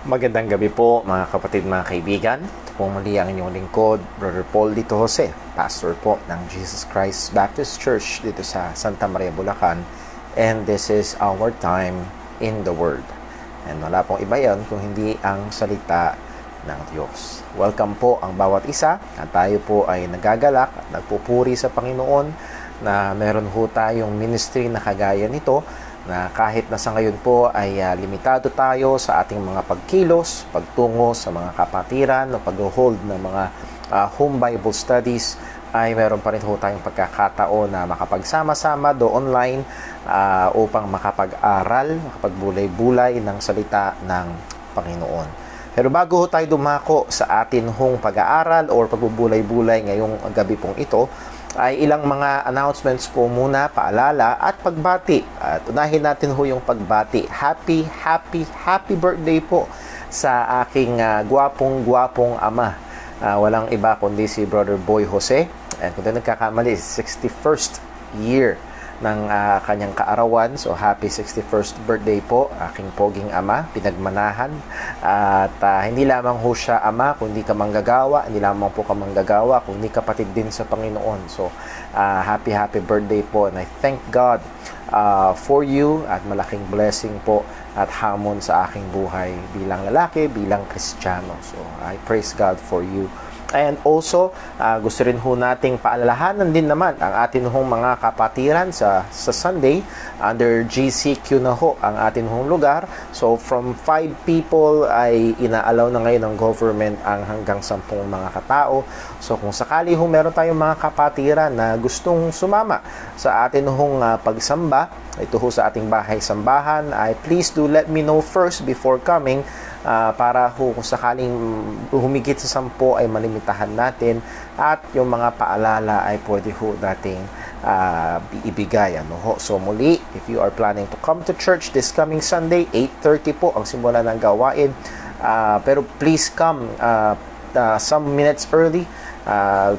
Magandang gabi po mga kapatid, mga kaibigan. Ito po muli ang inyong lingkod, Brother Paul Dito Jose, pastor po ng Jesus Christ Baptist Church dito sa Santa Maria, Bulacan. And this is our time in the Word. And wala pong iba yan kung hindi ang salita ng Diyos. Welcome po ang bawat isa at tayo po ay nagagalak at nagpupuri sa Panginoon na meron ho tayong ministry na kagaya nito, na kahit na sa ngayon po ay limitado tayo sa ating mga pagkilos, pagtungo sa mga kapatiran o pag-hold ng mga home Bible studies, ay meron pa rin ho tayong pagkakataon na makapagsama-sama do online upang makapag-aral, makapagbulay-bulay ng salita ng Panginoon. Pero bago ho tayo dumako sa atin hong pag-aaral o pagbubulay-bulay ngayong gabi pong ito, ay ilang mga announcements po muna, paalala at pagbati. At unahin natin ho yung pagbati. Happy birthday po sa aking gwapong ama. Walang iba kundi si Brother Boy Jose. And kung di nagkakamali, 61st year ng kanyang kaarawan. So happy 61st birthday po, aking poging ama, pinagmanahan. At hindi lamang ho siya ama, kundi kamanggagawa, hindi lamang po kamanggagawa, kundi kapatid din sa Panginoon. So happy birthday po, and I thank God for you, at malaking blessing po at hamon sa aking buhay bilang lalaki, bilang Kristiyano. So I praise God for you. And also, gusto rin ho nating paalalahanan din naman ang atin hong mga kapatiran sa Sunday. Under GCQ na ho ang atin hong lugar. So, from 5 people ay inaalaw na ngayon ng government ang hanggang 10 mga katao. So, kung sakali ho meron tayong mga kapatiran na gustong sumama sa atin hong pagsamba, ito ho sa ating bahay-sambahan, ay please do let me know first before coming, para ho kung sakaling humigit sa 10 ay malimitahan natin, at yung mga paalala ay pwede ho nating ibigay. So muli, if you are planning to come to church this coming Sunday, 8:30 po ang simula ng gawain, pero please come some minutes early,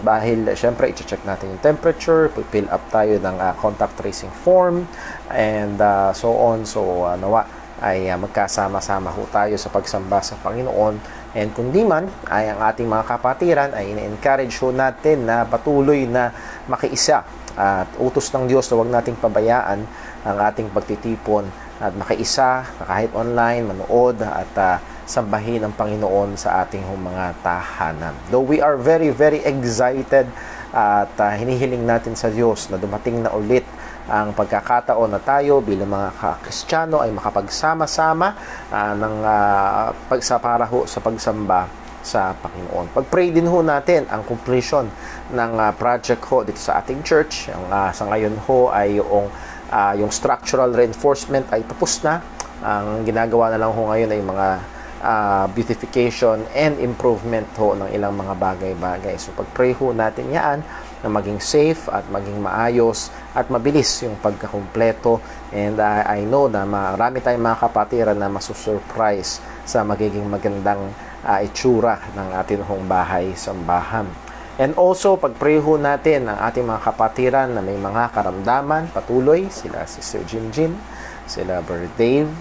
dahil syempre i-check natin yung temperature, fill up tayo ng contact tracing form, and so on. So nawa ay magkasama-sama ho tayo sa pagsamba sa Panginoon. And kung di man, ay ang ating mga kapatiran ay ina-encourage ho natin na patuloy na makiisa, at utos ng Diyos na huwag nating pabayaan ang ating pagtitipon at makiisa kahit online, manood at sambahin ang Panginoon sa ating mga tahanan. Though we are very excited at hinihiling natin sa Diyos na dumating na ulit ang pagkakataon na tayo bilang mga Kristiyano ay makapagsama-sama ng pagsapara ho sa pagsamba sa Panginoon. Pag-pray din ho natin ang completion ng project ho dito sa ating church. Sa ngayon ho ay yung structural reinforcement ay tapos na. Ang ginagawa na lang ho ngayon ay mga beautification and improvement ho ng ilang mga bagay-bagay. So pag-pray ho natin yan na maging safe at maging maayos at mabilis yung pagkakumpleto. And I know na marami tayong mga kapatiran na masusurprise sa magiging magandang itsura ng ating bahay-sambahan. And also, pag-pray ho natin ang ating mga kapatiran na may mga karamdaman patuloy, sila Sister Jinjin, sila Brother Dave,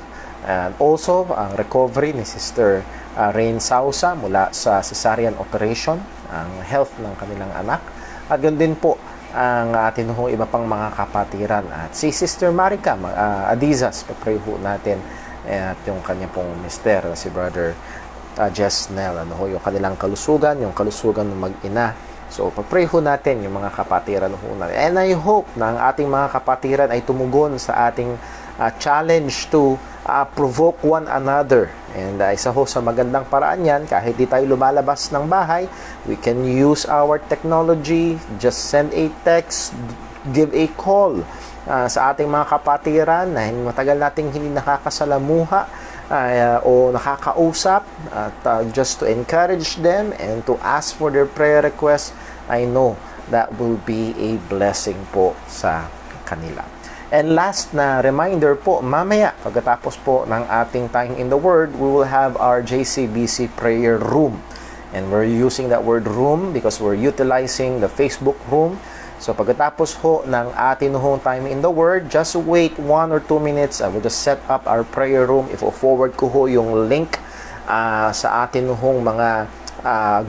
and also ang recovery ni Sister Rain Sausa mula sa cesarean operation, ang health ng kanilang anak. At ganoon din po ang atin iba pang mga kapatiran. At si Sister Marica Adizas, pag-pray ho natin, at yung kanya pong mister, si Brother Jesnel, yung kanilang kalusugan, yung kalusugan ng mag-ina. So, pag-pray ho natin yung mga kapatiran ho natin. And I hope na ang ating mga kapatiran ay tumugon sa ating challenge to provoke one another. And isa ho sa magandang paraan yan, kahit di tayo lumalabas ng bahay, we can use our technology, just send a text, give a call sa ating mga kapatiran na matagal nating hindi nakakasalamuha o nakakausap, at just to encourage them and to ask for their prayer requests. I know that will be a blessing po sa kanila. And last na reminder po, mamaya pagkatapos po ng ating time in the Word, we will have our JCBC prayer room. And we're using that word room because we're utilizing the Facebook room. So pagkatapos ho ng ating time in the Word, just wait 1 or 2 minutes. I will just set up our prayer room. If forward ko ho yung link sa atin hong mga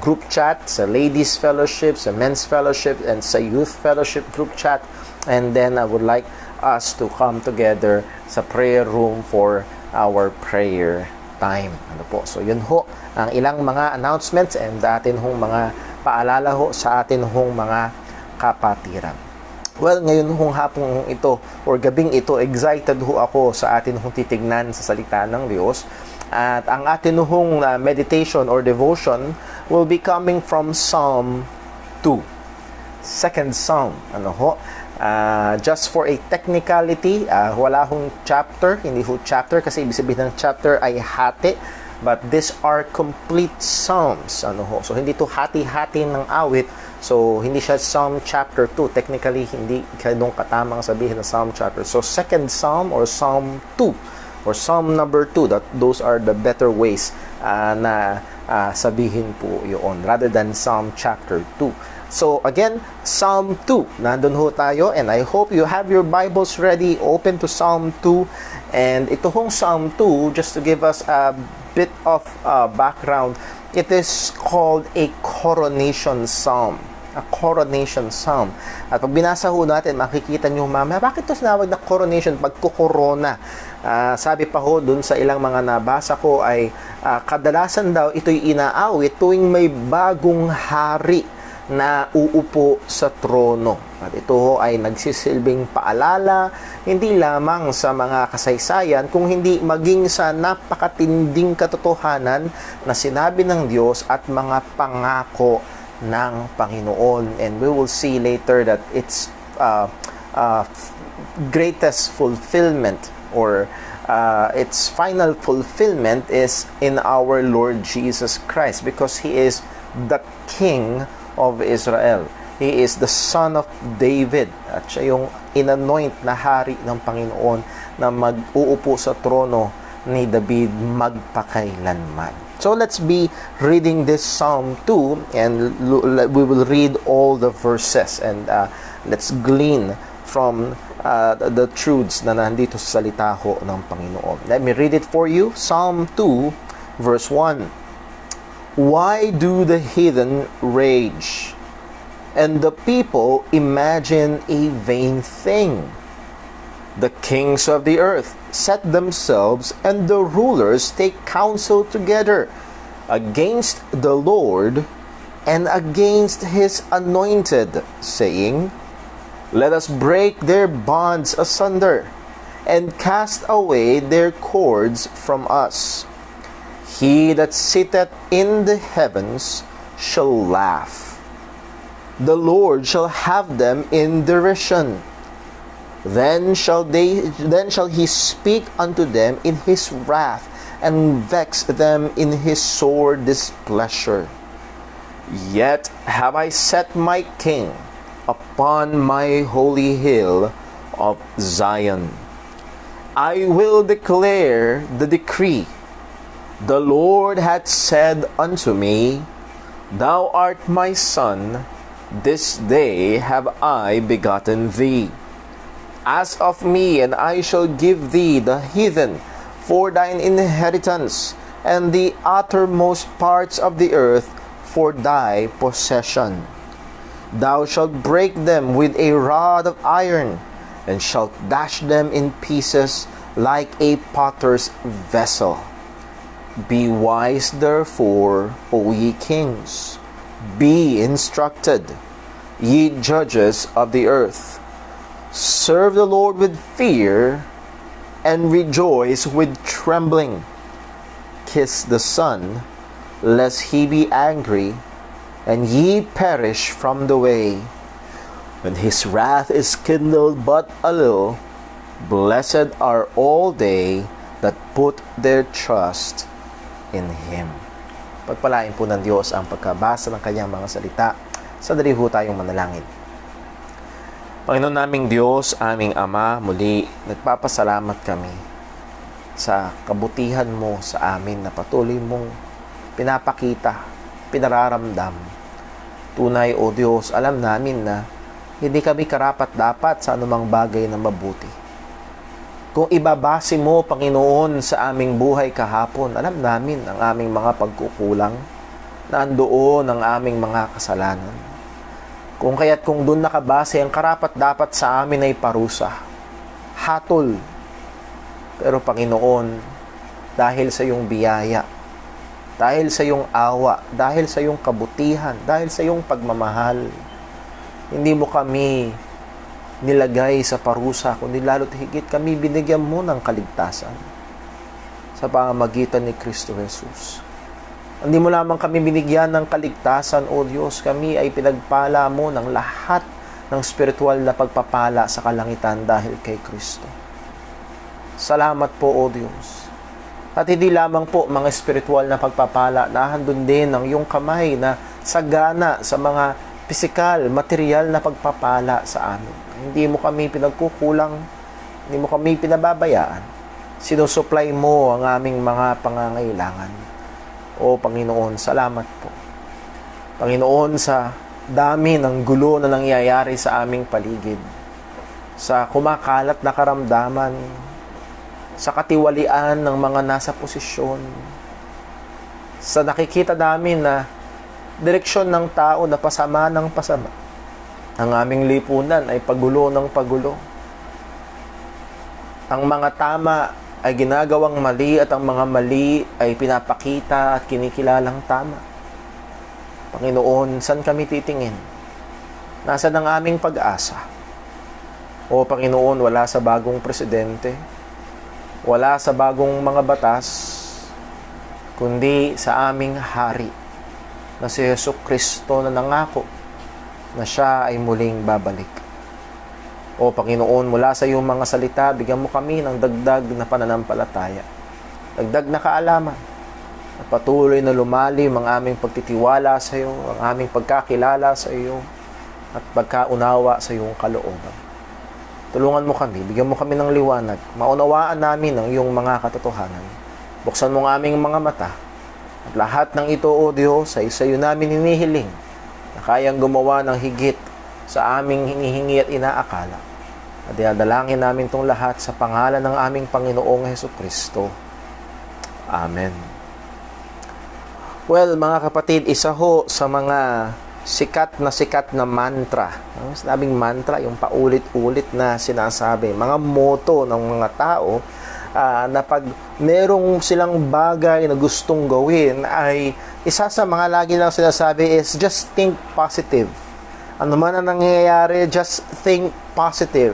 group chat, sa ladies fellowship, sa men's fellowship, and sa youth fellowship group chat. And then I would like us to come together sa prayer room for our prayer time. Ano po? So yun ho ang ilang mga announcements and atin hong mga paalala ho sa atin hong mga kapatiran. Well, ngayon hong hapong ito or gabing ito, excited ho ako sa atin hong titignan sa salita ng Diyos. At ang atin hong meditation or devotion will be coming from Psalm 2. Second Psalm. Ano ho? Just for a technicality, wala hong chapter, hindi ho chapter kasi ibig sabihin ng chapter ay hati, but these are complete psalms. Ano ho? So hindi to hati-hati ng awit. So hindi siya Psalm chapter 2. Technically hindi ganun katamang sabihin ng Psalm chapter. So second Psalm or Psalm 2 or Psalm number 2, that those are the better ways na sabihin po yun rather than Psalm chapter 2. So again, Psalm 2, nandun ho tayo, and I hope you have your Bibles ready, open to Psalm 2. And ito hong Psalm 2, just to give us a bit of background, it is called a coronation psalm. A coronation psalm. At pag binasa ho natin, makikita nyo mamaya, bakit ito sinawag na coronation? Pagkukorona. Sabi pa ho dun sa ilang mga nabasa ko ay kadalasan daw ito'y inaawit tuwing may bagong hari na uupo sa trono. At ito ho ay nagsisilbing paalala hindi lamang sa mga kasaysayan kung hindi maging sa napakatinding katotohanan na sinabi ng Diyos at mga pangako ng Panginoon. And we will see later that its greatest fulfillment or its final fulfillment is in our Lord Jesus Christ, because He is the King of Israel. He is the son of David. At siya yung inanoint na hari ng Panginoon na mag-uupo sa trono ni David magpakailanman. So let's be reading this Psalm 2, and we will read all the verses, and let's glean from the truths na nandito sa salita ho ng Panginoon. Let me read it for you. Psalm 2 verse 1. Why do the heathen rage, and the people imagine a vain thing? The kings of the earth set themselves, and the rulers take counsel together against the Lord and against His anointed, saying, Let us break their bonds asunder, and cast away their cords from us. He that sitteth in the heavens shall laugh. The Lord shall have them in derision. Then shall he speak unto them in his wrath, and vex them in his sore displeasure. Yet have I set my king upon my holy hill of Zion. I will declare the decree. The Lord hath said unto me, Thou art my son, this day have I begotten thee. Ask of me, and I shall give thee the heathen for thine inheritance, and the uttermost parts of the earth for thy possession. Thou shalt break them with a rod of iron, and shalt dash them in pieces like a potter's vessel. Be wise therefore, O ye kings, be instructed, ye judges of the earth. Serve the Lord with fear, and rejoice with trembling. Kiss the Son, lest he be angry, and ye perish from the way. When his wrath is kindled but a little, blessed are all they that put their trust in Him. Pagpalain po ng Diyos ang pagkabasa ng Kanyang mga salita. Sandali ho tayong manalangin. Panginoon naming Diyos, aming Ama, muli nagpapasalamat kami sa kabutihan mo sa amin na patuloy mong pinapakita, pinararamdam. Tunay, O Diyos, alam namin na hindi kami karapat-dapat sa anumang bagay na mabuti. Kung ibabase mo, Panginoon, sa aming buhay kahapon, alam namin ang aming mga pagkukulang, nandoon ang aming mga kasalanan. Kung kaya't kung doon nakabase, ang karapat-dapat sa amin ay parusa, hatol. Pero Panginoon, dahil sa iyong biyaya, dahil sa iyong awa, dahil sa iyong kabutihan, dahil sa iyong pagmamahal, hindi mo kami nilagay sa parusa, kundi lalo't higit kami binigyan mo ng kaligtasan sa pamamagitan ni Kristo Jesus. Hindi mo lamang kami binigyan ng kaligtasan, O Diyos, kami ay pinagpala mo ng lahat ng spiritual na pagpapala sa kalangitan dahil kay Kristo. Salamat po, O Diyos. At hindi lamang po mga spiritual na pagpapala, nahandun din ang iyong kamay na sagana sa mga pisikal, material na pagpapala sa amin. Hindi mo kami pinagkukulang, hindi mo kami pinababayaan. Sinusupply mo ang aming mga pangangailangan. O Panginoon, salamat po. Panginoon, sa dami ng gulo na nangyayari sa aming paligid, sa kumakalat na karamdaman, sa katiwalian ng mga nasa posisyon, sa nakikita namin na direksyon ng tao na pasama ng pasama, ang aming lipunan ay pagulo ng pagulo. Ang mga tama ay ginagawang mali at ang mga mali ay pinapakita at kinikilalang tama. Panginoon, saan kami titingin? Nasaan ang aming pag-asa? O Panginoon, wala sa bagong presidente, wala sa bagong mga batas, kundi sa aming hari na si Jesucristo na nangako na siya ay muling babalik. O Panginoon, mula sa iyong mga salita, bigyan mo kami ng dagdag na pananampalataya, dagdag na kaalaman, at patuloy na lumalim ang aming pagtitiwala sa iyo, ang aming pagkakilala sa iyo, at pagkaunawa sa iyong kalooban. Tulungan mo kami, bigyan mo kami ng liwanag, maunawaan namin ang iyong mga katotohanan. Buksan mo ang aming mga mata, at lahat ng ito, O Diyos, ay sa iyo namin hinihiling, na kayang gumawa ng higit sa aming hinihingi at inaakala. At dinadalangin namin itong lahat sa pangalan ng aming Panginoong Jesucristo. Amen. Well, mga kapatid, isa ho sa mga sikat na mantra. Sinabing mantra, yung paulit-ulit na sinasabi. Mga motto ng mga tao na pag merong silang bagay na gustong gawin ay isa sa mga lagi lang sinasabi is just think positive. Ano man ang nangyayari, just think positive.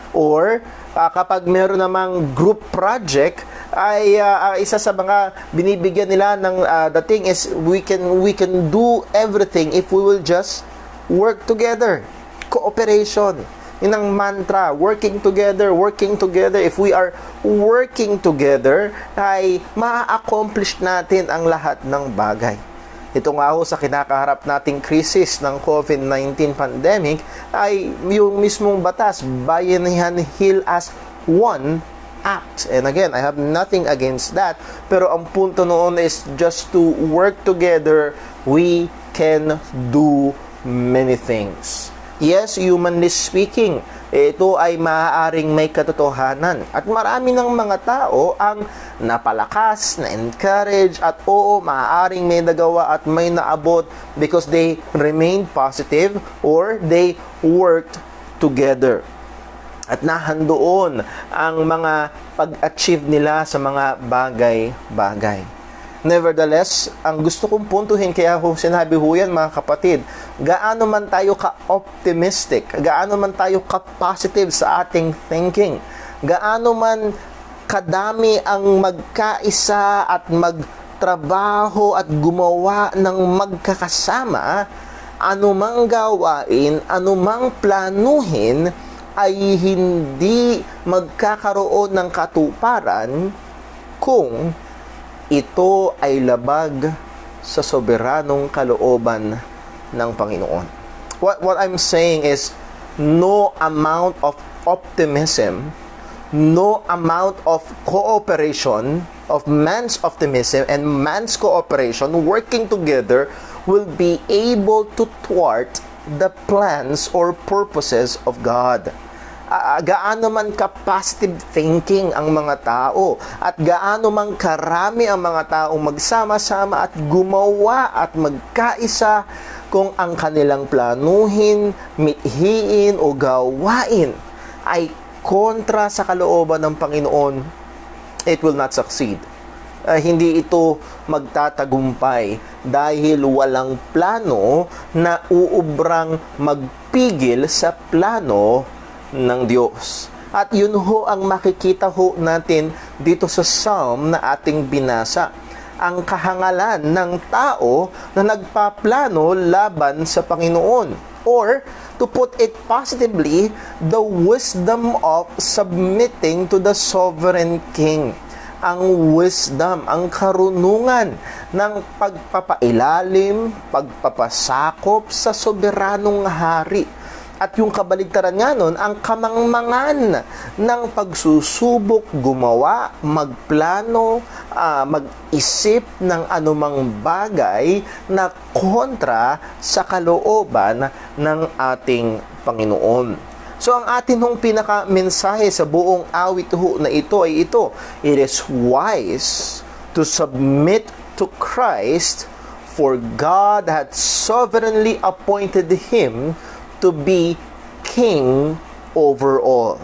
Or kapag meron namang group project, ay isa sa mga binibigyan nila ng the thing is we can do everything if we will just work together. Cooperation. Yun ang mantra, working together. If we are working together, ay ma-accomplish natin ang lahat ng bagay. Ito nga ho sa kinakaharap nating krisis ng COVID-19 pandemic, ay yung mismong batas, Bayanihan Heal as One Act. And again, I have nothing against that. Pero ang punto noon is just to work together, we can do many things. Yes, humanly speaking, ito ay maaaring may katotohanan. At marami ng mga tao ang napalakas, na-encourage, at oo, maaaring may nagawa at may naabot because they remained positive or they worked together. At nahandoon ang mga pag-achieve nila sa mga bagay-bagay. Nevertheless, ang gusto kong puntuhin, kaya ho sinabi ho yan mga kapatid, gaano man tayo ka-optimistic, gaano man tayo ka-positive sa ating thinking, gaano man kadami ang magkaisa at magtrabaho at gumawa ng magkakasama, anumang gawain, anumang planuhin, ay hindi magkakaroon ng katuparan kung ito ay labag sa soberanong kalooban ng Panginoon. What I'm saying is, no amount of optimism, no amount of cooperation, of man's optimism and man's cooperation working together will be able to thwart the plans or purposes of God. gaano man ka-positive thinking ang mga tao at gaano man karami ang mga taong magsama-sama at gumawa at magkaisa, kung ang kanilang planuhin, mithiin o gawain ay kontra sa kalooban ng Panginoon, it will not succeed. Hindi ito magtatagumpay dahil walang plano na uubrang magpigil sa plano ng Diyos. At yun ho ang makikita ho natin dito sa Psalm na ating binasa. Ang kahangalan ng tao na nagpaplano laban sa Panginoon. Or, to put it positively, the wisdom of submitting to the sovereign king. Ang wisdom, ang karunungan ng pagpapailalim, pagpapasakop sa soberanong hari. At yung kabaligtaran nga nun, ang kamangmangan ng pagsusubok, gumawa, magplano, mag-isip ng anumang bagay na kontra sa kalooban ng ating Panginoon. So ang atin hong pinaka-mensahe sa buong awit ho na ito ay ito: it is wise to submit to Christ, for God hath sovereignly appointed Him to be king over all.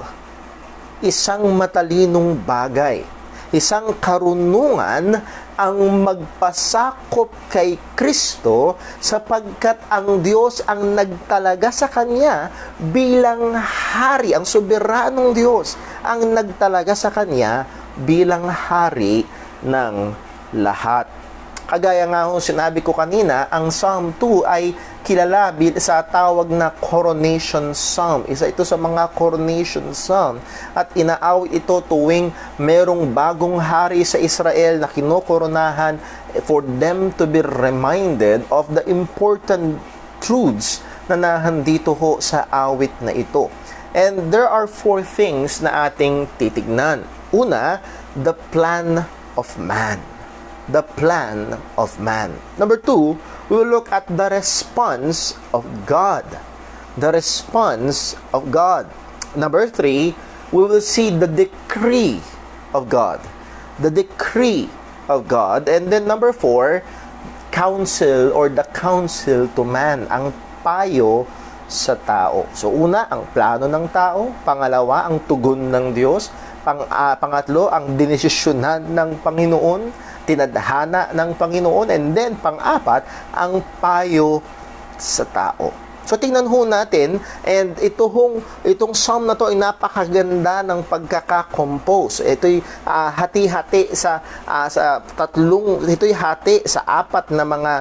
Isang matalinong bagay, isang karunungan ang magpasakop kay Kristo, sapagkat ang Diyos ang nagtalaga sa Kanya bilang hari, ang soberanong Diyos ang nagtalaga sa Kanya bilang hari ng lahat. Kagaya nga ho sinabi ko kanina, ang Psalm 2 ay kilala sa tawag na coronation psalm. Isa ito sa mga coronation psalm at inaawit ito tuwing merong bagong hari sa Israel na kinokoronahan, for them to be reminded of the important truths na nahandito ho sa awit na ito. And there are 4 things na ating titignan. Una, the plan of man. The plan of man. Number 2, we will look at the response of God. The response of God. Number 3, we will see the decree of God. The decree of God. And then number 4, counsel or the counsel to man. Ang payo sa tao. So una, ang plano ng tao. Pangalawa, ang tugon ng Diyos. Pangatlo, ang dinesisyonan ng Panginoon, tinadhana ng Panginoon, and then pang-apat, ang payo sa tao. So tingnan ho natin, and itong psalm na to ay napakaganda ng pagkaka-compose. Ito'y hati-hati sa ito'y hati sa 4 na mga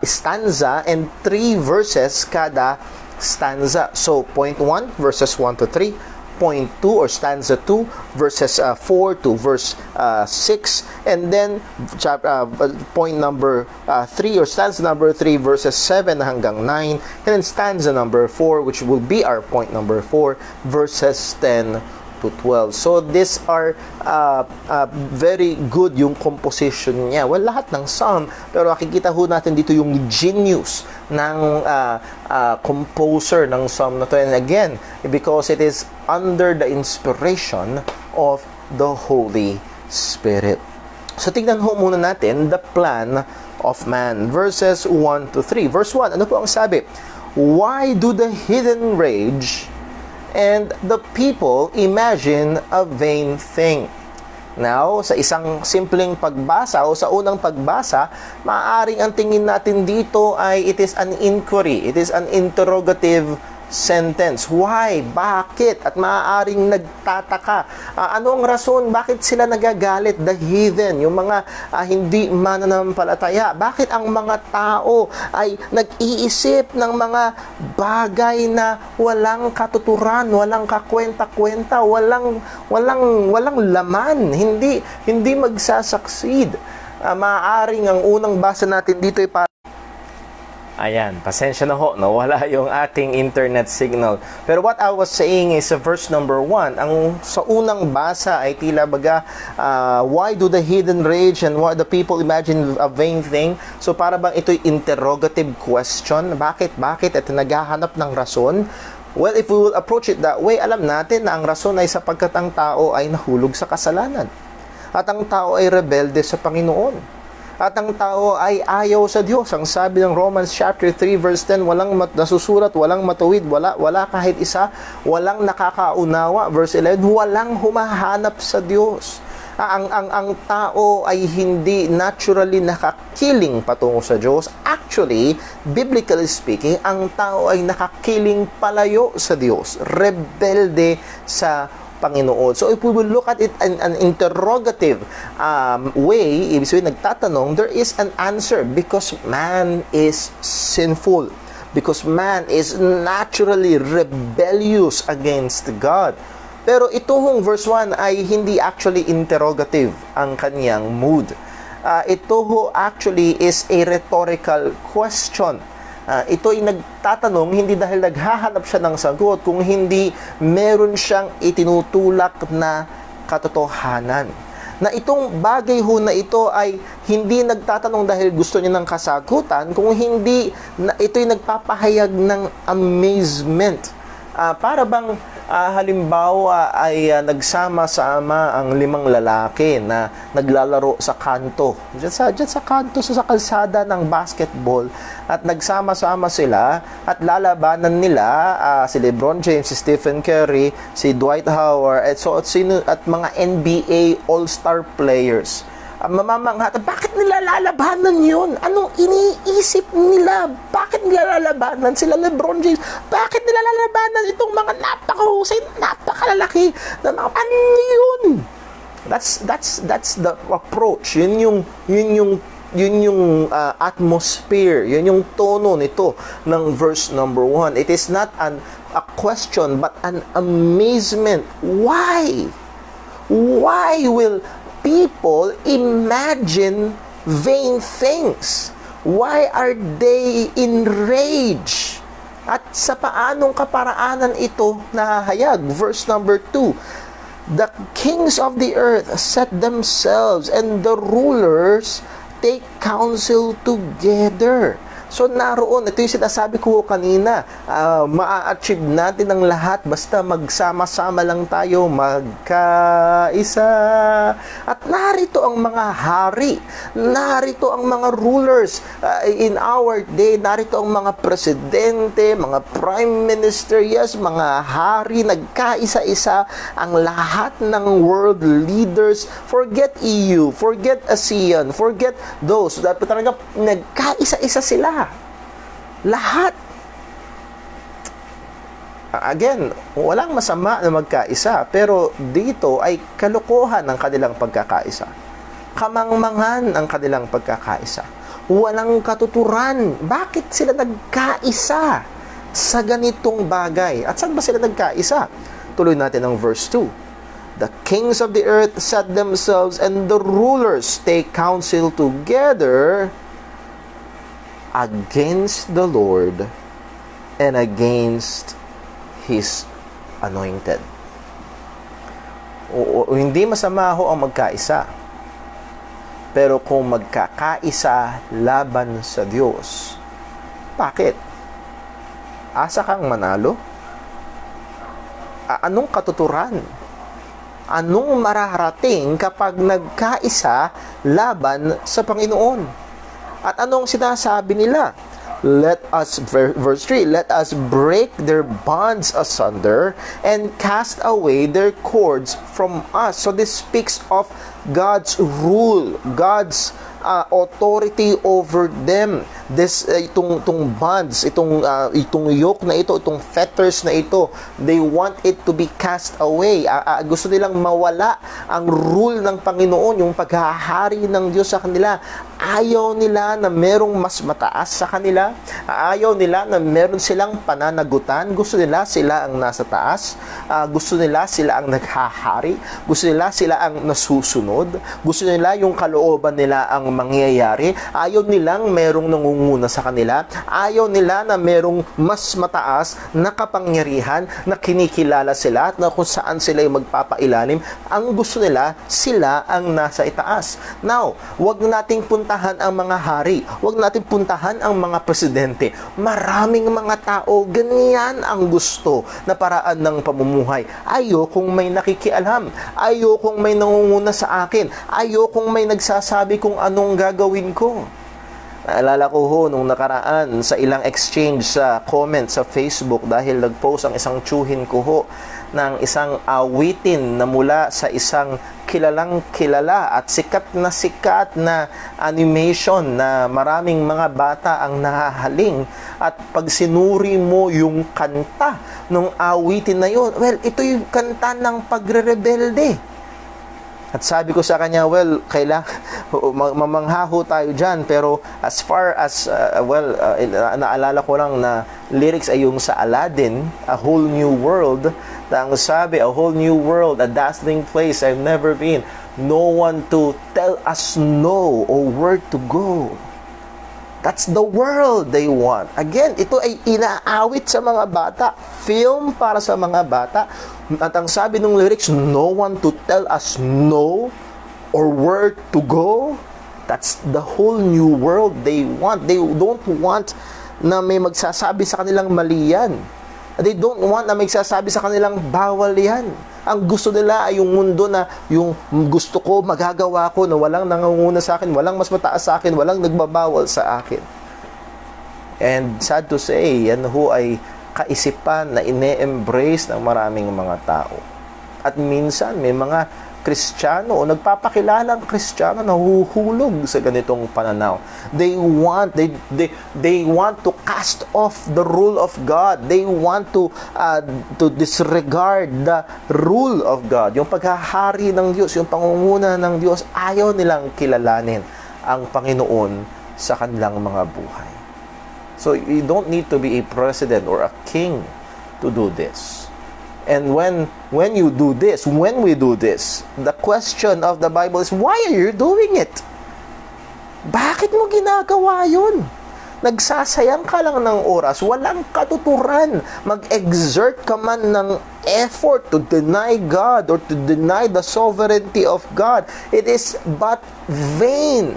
stanza and 3 verses kada stanza. So point 1, verses 1 to 3. Point 2 or stanza 2 verses 4 to verse 6, and then point number 3 or stanza number 3 verses 7 hanggang 9, and then stanza number 4, which will be our point number 4, verses 10 to 12. So these are very good yung composition niya. Well, lahat ng psalm, pero makikita ho natin dito yung genius ng composer ng psalm na to. And again, because it is under the inspiration of the Holy Spirit. So tignan ho muna natin the plan of man. Verses 1 to 3. Verse 1, ano po ang sabi? Why do the heathen rage and the people imagine a vain thing? Now, sa isang simpleng pagbasa o sa unang pagbasa, maaaring ang tingin natin dito ay it is an inquiry, it is an interrogative sentence. Why? Bakit? At maaaring nagtataka. Ano ang rason? Bakit sila nagagalit? The heathen, yung mga hindi mananampalataya. Bakit ang mga tao ay nag-iisip ng mga bagay na walang katuturan, walang kakwenta-kwenta, walang laman, hindi magsasucceed. Maaaring ang unang basa natin dito ay ayan, pasensya na ho, nawala yung ating internet signal. Pero what I was saying is verse number 1, ang sa unang basa ay tila baga, why do the heathen rage and why the people imagine a vain thing? So para bang ito'y interrogative question, bakit? At naghahanap ng rason. Well, if we will approach it that way, alam natin na ang rason ay sapagkat ang tao ay nahulog sa kasalanan. At ang tao ay rebelde sa Panginoon. At ang tao ay ayaw sa Diyos. Ang sabi ng Romans chapter 3 verse 10, walang nasusurat, walang matuwid, wala kahit isa, walang nakakaunawa. Verse 11, walang humahanap sa Diyos. Ang tao ay hindi naturally nakakiling patungo sa Diyos. Actually, biblically speaking, ang tao ay nakakiling palayo sa Diyos. Rebelde sa Panginoon. So if we will look at it in an interrogative way, ibig sabihin nagtatanong, there is an answer because man is sinful. Because man is naturally rebellious against God. Pero itong verse 1 ay hindi actually interrogative ang kanyang mood. Ito actually is a rhetorical question. Ito ay nagtatanong hindi dahil naghahanap siya ng sagot, kung hindi meron siyang itinutulak na katotohanan. Na itong bagay ho na ito ay hindi nagtatanong dahil gusto niya ng kasagutan, kung hindi ito ay nagpapahayag ng amazement. Para bang halimbawa ay nagsama-sama ang 5 lalaki na naglalaro sa kanto. Diyan sa kanto, sa kalsada ng basketball. At nagsama-sama sila at lalabanan nila si LeBron James, si Stephen Curry, si Dwight Howard, at mga NBA All-Star players. Mamamangha, bakit nila lalabanan yun? Anong iniisip nila? Bakit nila lalabanan sila LeBron James? Bakit nila lalabanan itong mga napakahusay, napakalalaki na mga ano yun? That's the approach. Yun yung atmosphere, yun yung tono nito ng verse number 1. It is not a question but an amazement. Why? Why will people imagine vain things? Why are they enraged? At sa paanong kaparaanan ito nahahayag? Verse number 2, the kings of the earth set themselves and the rulers take counsel together. So naroon, ito yung sinasabi ko kanina, maa-achieve natin ang lahat basta magsama-sama lang tayo, magkaisa. At narito ang mga hari, narito ang mga rulers in our day, narito ang mga presidente, mga prime minister, yes, mga hari, nagkaisa-isa ang lahat ng world leaders. Forget EU, forget ASEAN, forget those. Dapat talaga nagkaisa-isa sila. Lahat. Again, walang masama na magkaisa, pero dito ay kalokohan ang kanilang pagkakaisa. Kamangmangan ang kanilang pagkakaisa. Walang katuturan. Bakit sila nagkaisa sa ganitong bagay? At saan ba sila nagkaisa? Tuloy natin ang verse 2. The kings of the earth set themselves and the rulers take counsel together against the Lord and against His anointed. Hindi masama ho ang magkaisa. Pero kung magkakaisa laban sa Diyos, bakit? Asa kang manalo? Anong katuturan? Anong mararating kapag nagkaisa laban sa Panginoon? At anong sinasabi nila? Let us, verse 3, let us break their bonds asunder and cast away their cords from us. So this speaks of God's rule, God's authority over them. Itong bonds, itong yoke na ito, itong fetters na ito, they want it to be cast away. Gusto nilang mawala ang rule ng Panginoon, yung paghahari ng Diyos sa kanila. Ayaw nila na merong mas mataas sa kanila. Ayaw nila na meron silang pananagutan. Gusto nila sila ang nasa taas. Gusto nila sila ang naghahari. Gusto nila sila ang nasusunod. Gusto nila yung kalooban nila ang mangyayari. Ayaw nilang merong nangunguna sa kanila. Ayaw nila na merong mas mataas na kapangyarihan na kinikilala sila at na kung saan sila yung magpapailalim. Ang gusto nila, sila ang nasa itaas. Now, wag nating puntahan ang mga hari. Wag nating puntahan ang mga presidente. Maraming mga tao, ganyan ang gusto na paraan ng pamumuhay. Ayokong may nakikialam. Ayokong may nangunguna sa akin. Ayokong may nagsasabi kung anong gagawin ko. Naalala ko ho, nung nakaraan, sa ilang exchange sa comment sa Facebook dahil nag-post ang isang tsuhin ko ho ng isang awitin na mula sa isang kilalang kilala at sikat na animation na maraming mga bata ang nahahaling. At pag sinuri mo yung kanta ng awitin na yun, well, ito yung kanta ng pagre-rebelde. At sabi ko sa kanya, well, mamanghaho tayo dyan. Pero as far as, naalala ko lang na lyrics ay yung sa Aladdin, A Whole New World. Na ang sabi, a whole new world, a dazzling place I've never been. No one to tell us no or where to go. That's the world they want. Again, ito ay inaawit sa mga bata. Film para sa mga bata. At ang sabi ng lyrics, no one to tell us no or where to go. That's the whole new world they want. They don't want na may magsasabi sa kanilang mali yan. They don't want na may magsasabi sa kanilang bawal yan. Ang gusto nila ay yung mundo na yung gusto ko, magagawa ko, na walang nangunguna sa akin, walang mas mataas sa akin, walang nagbabawal sa akin. And sad to say, yan ho ay kaisipan na ine-embrace ng maraming mga tao. At minsan, may mga Kristiyano o nagpapakilalang Kristiyano na huhulog sa ganitong pananaw. They want to cast off the rule of God. They want to disregard the rule of God. Yung paghahari ng Diyos, yung pangunguna ng Diyos, ayaw nilang kilalanin ang Panginoon sa kanilang mga buhay. So you don't need to be a president or a king to do this. And when we do this, the question of the Bible is, why are you doing it? Bakit mo ginagawa yun? Nagsasayang ka lang ng oras, walang katuturan. Mag-exert ka man ng effort to deny God or to deny the sovereignty of God. It is but vain.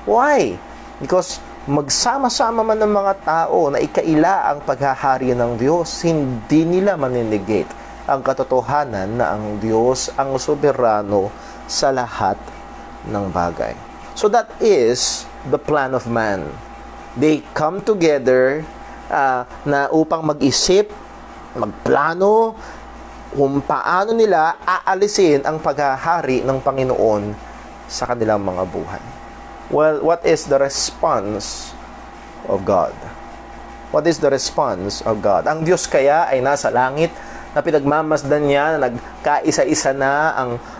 Why? Because magsama-sama man ng mga tao na ikaila ang paghahari ng Diyos, hindi nila maninegate ang katotohanan na ang Diyos ang soberano sa lahat ng bagay. So that is the plan of man. They come together na upang mag-isip, magplano kung paano nila aalisin ang paghahari ng Panginoon sa kanilang mga buhay. Well, what is the response of God? What is the response of God? Ang Diyos kaya ay nasa langit na pinagmamasdan niya na nagkaisa-isa na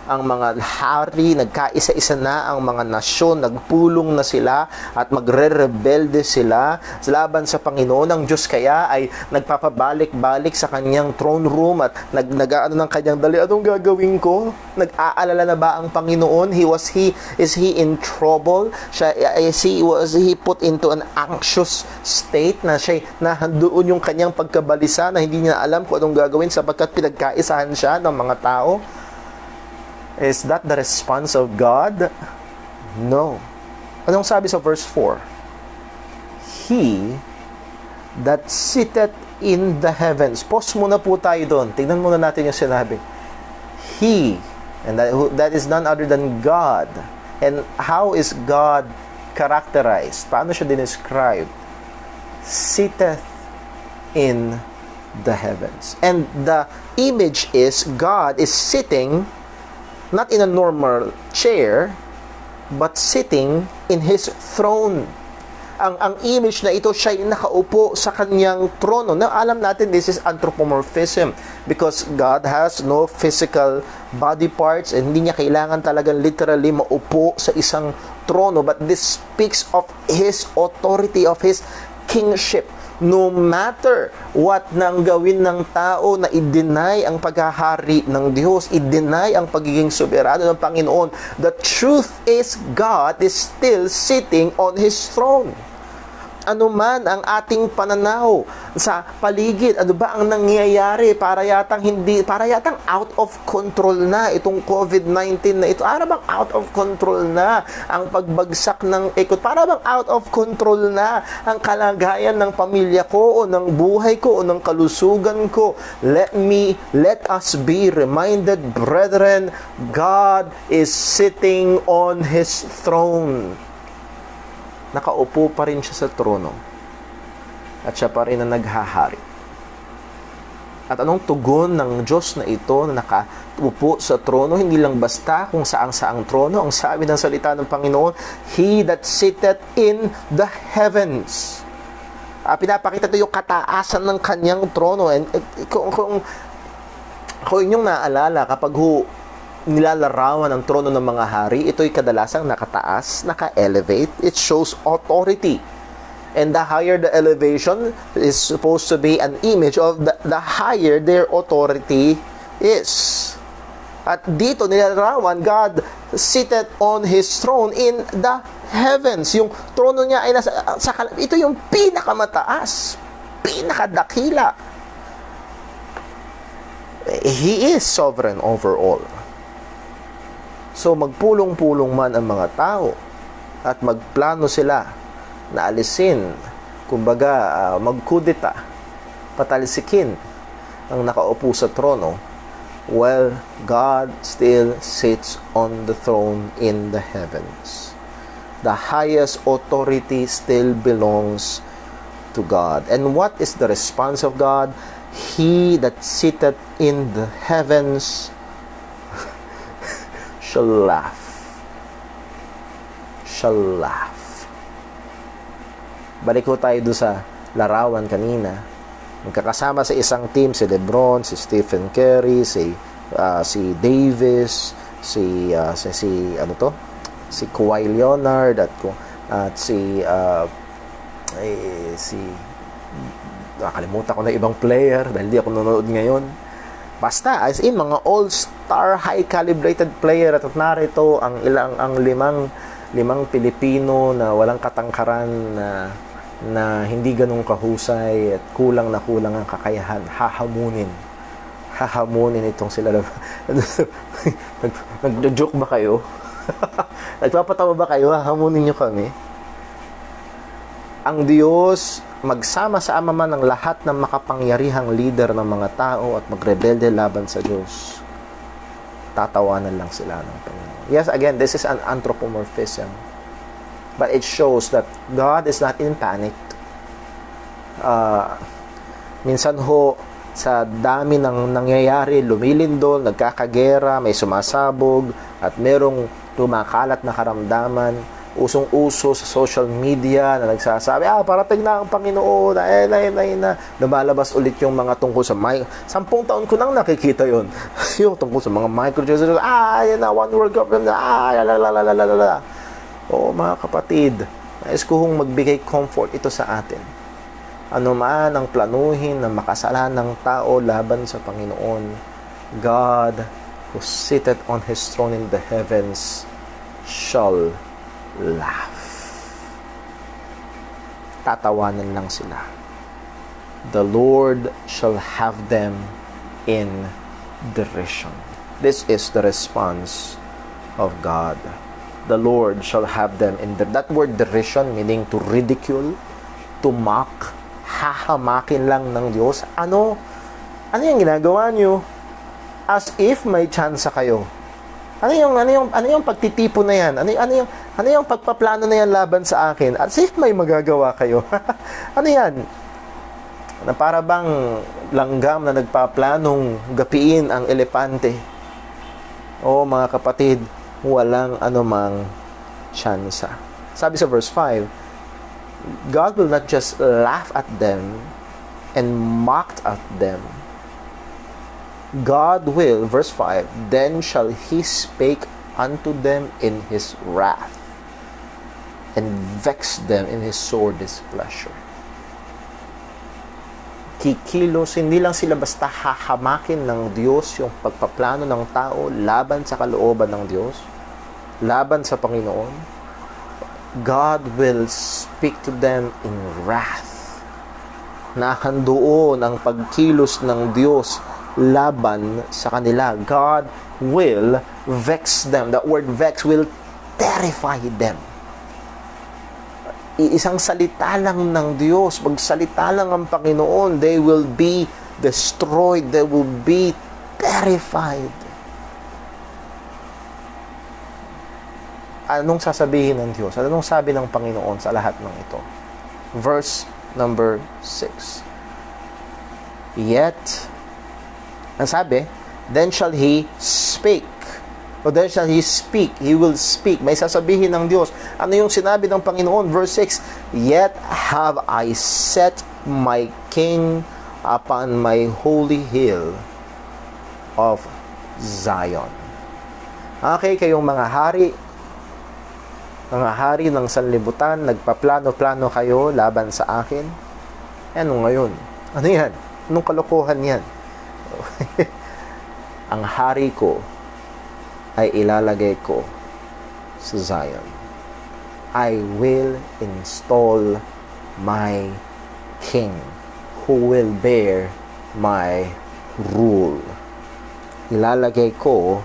ang mga hari, nagkaisa-isa na ang mga nasyon, nagpulong na sila at magre-rebelde sila laban sa Panginoon. Ang Diyos kaya ay nagpapabalik-balik sa kanyang throne room at nag-aano ng kanyang dali, anong gagawin ko? Nag-aalala na ba ang Panginoon? Is he in trouble? Was he put into an anxious state na siya doon yung kanyang pagkabalisa na hindi niya alam kung anong gagawin sapagkat pinagkaisahan siya ng mga tao? Is that the response of God? No. Anong sabi sa verse 4? He that sitteth in the heavens. Pause muna po tayo doon. Tingnan muna natin yung sinabi. He, and that is none other than God. And how is God characterized? Paano siya dinescribe? Sitteth in the heavens. And the image is God is sitting not in a normal chair, but sitting in His throne. Ang image na ito, siya nakaupo sa kanyang trono. Now, alam natin this is anthropomorphism because God has no physical body parts and hindi niya kailangan talagang literally maupo sa isang trono. But this speaks of His authority, of His kingship. No matter what nang gawin ng tao na i-deny ang paghahari ng Diyos, i-deny ang pagiging soberano ng Panginoon, the truth is God is still sitting on His throne. ano man ang ating pananaw sa paligid, ano ba ang nangyayari, para yatang out of control na itong COVID-19 na ito. Para bang out of control na ang pagbagsak ng ikot? Para bang out of control na ang kalagayan ng pamilya ko o ng buhay ko o ng kalusugan ko? Let us be reminded, brethren, God is sitting on His throne. Nakaupo pa rin siya sa trono. At siya pa rin ang naghahari. At anong tugon ng Diyos na ito na nakaupo sa trono? Hindi lang basta kung saang-saang trono. Ang sabi ng salita ng Panginoon, He that sitteth in the heavens. Pinapakita ito yung kataasan ng kanyang trono. And kung inyong naalala, kapag nilalarawan ang trono ng mga hari, ito'y kadalasang nakataas, naka-elevate. It shows authority. And the higher the elevation is supposed to be an image of the higher their authority is. At dito nilalarawan, God seated on His throne in the heavens. Yung trono niya ay ito yung pinakamataas, pinakadakila. He is sovereign over all. So magpulong-pulong man ang mga tao at magplano sila na alisin, kumbaga magkudeta, patalisikin ang nakaupo sa trono, well, God still sits on the throne in the heavens. The highest authority still belongs to God. And what is the response of God? He that sitteth in the heavens shall laugh. Shall laugh. Balik ko tayo doon sa larawan kanina. Magkakasama sa isang team si LeBron, si Stephen Curry, si Davis, si Kawhi Leonard at si nakalimutan ko na ibang player dahil di ako nanonood ngayon. Basta, as in, mga all-star, high-calibrated player. At narito ang limang Pilipino na walang katangkaran na hindi ganun kahusay at kulang na kulang ang kakayahan. Hahamunin itong sila. Nag-joke ba kayo? Nagpapatawa ba kayo? Hahamunin nyo kami? Ang Diyos, magsama-sama man ang lahat ng makapangyarihang leader ng mga tao at magrebelde laban sa Diyos, tatawanan lang sila ng Panginoon. Yes, again, this is an anthropomorphism. But it shows that God is not in panic. Minsan sa dami ng nangyayari, lumilindol, nagkakagera, may sumasabog, at merong tumakalat na karamdaman. Usong-uso sa social media na nagsasabi, parating na ang Panginoon, na lumalabas ulit yung mga tungkol sa 10 taon ko nang nakikita yon yung tungkol sa mga micro-Jesus, yan na, one World Cup, lalalala. Oo, mga kapatid, nais ko magbigay comfort ito sa atin. Ano man ang planuhin ng makasalanang tao laban sa Panginoon, God who sitteth on His throne in the heavens shall laugh. Tatawanan lang sila. The Lord shall have them in derision. This is the response of God. The Lord shall have them in that word derision, meaning to ridicule, to mock, hahamakin lang ng Diyos. Ano yung ginagawa nyo? As if may chance kayo. Ano yung pagtitipon na yan? Ano yung pagpaplano na yan laban sa akin? As if may magagawa kayo. Ano yan? Na para bang langgam na nagpaplanong gapiin ang elepante. O mga kapatid, walang anumang tsansa. Sabi sa verse 5, God will not just laugh at them and mocked at them. God will, verse 5, then shall He spake unto them in His wrath and vex them in His sore displeasure. Kikilos, hindi lang sila basta hahamakin ng Diyos yung pagpaplano ng tao laban sa kalooban ng Diyos, laban sa Panginoon. God will speak to them in wrath. Nakandoon ang pagkilos ng Diyos laban sa kanila. God will vex them. The word vex will terrify them. Isang salita lang ng Diyos, magsalita lang ang Panginoon, they will be destroyed, they will be terrified. Anong sasabihin ng Diyos? Anong sabi ng Panginoon sa lahat ng ito? Verse number 6. Yet, ang sabi, then shall he speak. O then shall he speak. He will speak. May sasabihin ng Diyos. Ano yung sinabi ng Panginoon? Verse 6, yet have I set my king upon my holy hill of Zion. Okay, kayong mga hari ng sanlibutan, nagpaplano-plano kayo laban sa akin. Ano ngayon? Ano yan? Anong kalokohan yan? Ang hari ko ay ilalagay ko sa Zion. I will install my king who will bear my rule. Ilalagay ko